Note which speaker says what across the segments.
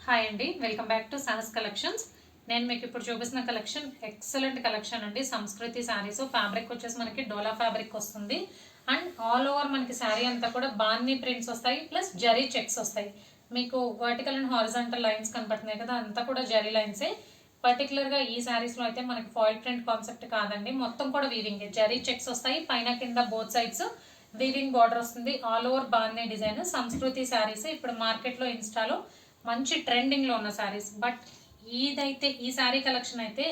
Speaker 1: Hi అండి, welcome back to Sahas collections. నేను మీకు ఇప్పుడు చూపిస్తున్న కలెక్షన్ ఎక్సలెంట్ కలెక్షన్ అండి. సంస్కృతి శారీస్ ఫ్యాబ్రిక్ వచ్చేసి మనకి డోలా ఫ్యాబ్రిక్ వస్తుంది. అండ్ ఆల్ ఓవర్ మనకి శారీ అంతా కూడా బాన్నీ ప్రింట్స్ వస్తాయి, ప్లస్ జరీ చెక్స్ వస్తాయి. మీకు వర్టికల్ అండ్ హారిజాంటల్ లైన్స్ కనపడుతున్నాయి కదా, అంతా కూడా జరీ లైన్సే. పర్టికులర్గా ఈ శారీస్లో అయితే మనకి ఫాయిల్ ప్రింట్ కాన్సెప్ట్ కాదండి, మొత్తం కూడా వీవింగ్ జరీ చెక్స్ వస్తాయి. పైన కింద బోత్ సైడ్స్ వీవింగ్ బార్డర్ వస్తుంది. ఆల్ ఓవర్ బాన్నీ డిజైన్ సంస్కృతి శారీస్ ఇప్పుడు మార్కెట్లో ఇన్స్టాలో మంచి ట్రెండింగ్లో ఉన్న శారీస్. బట్ ఈ శారీ కలెక్షన్ అయితే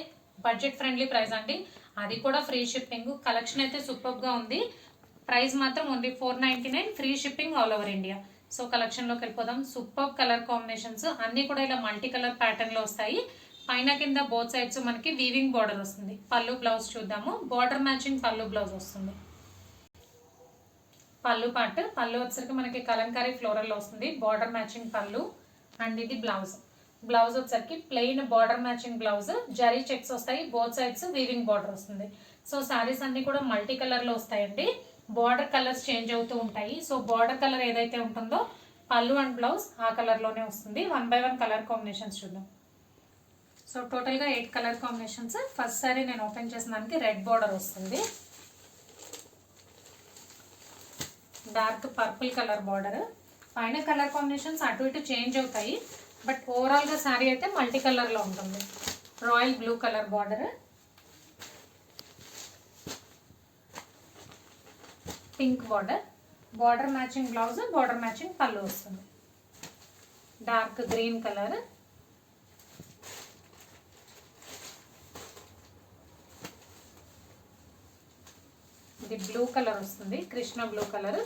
Speaker 1: బడ్జెట్ ఫ్రెండ్లీ ప్రైస్ అండి, అది కూడా ఫ్రీ షిప్పింగ్. కలెక్షన్ అయితే సూపర్గా ఉంది. ప్రైస్ మాత్రం only 499, free shipping all over India. So కలెక్షన్లోకి వెళ్ళిపోదాం. సూపర్ కలర్ కాంబినేషన్స్ అన్నీ కూడా ఇలా మల్టీ కలర్ ప్యాటర్న్లో వస్తాయి. పైన కింద బోత్ సైడ్స్ మనకి వీవింగ్ బార్డర్ వస్తుంది. పళ్ళు బ్లౌజ్ చూద్దాము. బార్డర్ మ్యాచింగ్ పళ్ళు బ్లౌజ్ వస్తుంది. పళ్ళు వచ్చరికి మనకి కలంకారీ ఫ్లోరల్ వస్తుంది. బార్డర్ మ్యాచింగ్ పళ్ళు. అండ్ ఇది బ్లౌజ్ వచ్చరికి plain border matching blouse, zari checks వస్తాయి. బోత్ సైడ్స్ వీవింగ్ బార్డర్ వస్తుంది. సో శారీస్ అన్ని కూడా మల్టీ కలర్లో వస్తాయండి. బార్డర్ కలర్స్ చేంజ్ అవుతూ ఉంటాయి. సో బార్డర్ కలర్ ఏదైతే ఉంటుందో పళ్ళు అండ్ బ్లౌజ్ ఆ కలర్లోనే వస్తుంది. 1 by 1 కలర్ కాంబినేషన్స్ చూద్దాం. సో టోటల్గా 8 కలర్ కాంబినేషన్స్. ఫస్ట్ సారీ నేను ఓపెన్ చేసిన దానికి రెడ్ బార్డర్ వస్తుంది. Dark purple colour border. పైన కలర్ కాంబినేషన్స్ అటు ఇటు చేంజ్ అవుతాయి, బట్ ఓవరాల్గా శారీ అయితే మల్టీ కలర్లో ఉంటుంది. Royal blue colour border, pink border matching blouse, border matching పళ్ళు వస్తుంది. డార్క్ గ్రీన్ కలర్, ఇది బ్లూ కలర్ వస్తుంది, కృష్ణ బ్లూ కలర్.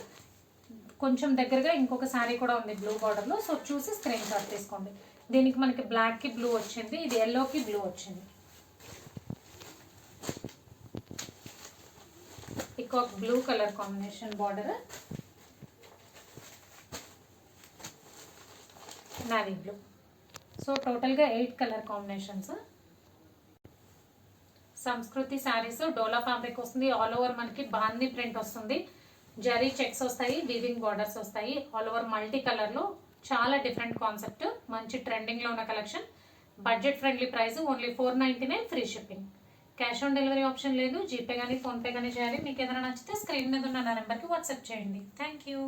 Speaker 1: కొంచెం దగ్గరగా ఇంకొక శారీ కూడా ఉంది బ్లూ బార్డర్లో. సో చూసి స్క్రీన్ షాట్ తీసుకోండి. దీనికి మనకి బ్లాక్కి బ్లూ వచ్చింది, ఇది ఎల్లోకి బ్లూ వచ్చింది. ఇంకొక blue colour combination border, navy blue. So టోటల్గా 8 కలర్ కాంబినేషన్స్. సంస్కృతి శారీస్ డోలా ఫ్యాబ్రిక్ వస్తుంది. ఆల్ ఓవర్ మనకి బాందీ ప్రింట్ వస్తుంది. జరీ చెక్స్ వస్తాయి, వీవింగ్ బార్డర్స్ వస్తాయి. ఆల్ ఓవర్ మల్టీ కలర్లో చాలా డిఫరెంట్ కాన్సెప్ట్, మంచి ట్రెండింగ్లో ఉన్న collection. Budget friendly price only 499, free shipping. Cash on delivery option లేదు. జీపే కానీ ఫోన్పే కానీ చేయాలి. మీకు ఏదైనా నచ్చితే స్క్రీన్ మీద ఉన్న నా నెంబర్కి వాట్సాప్ చేయండి. Thank you.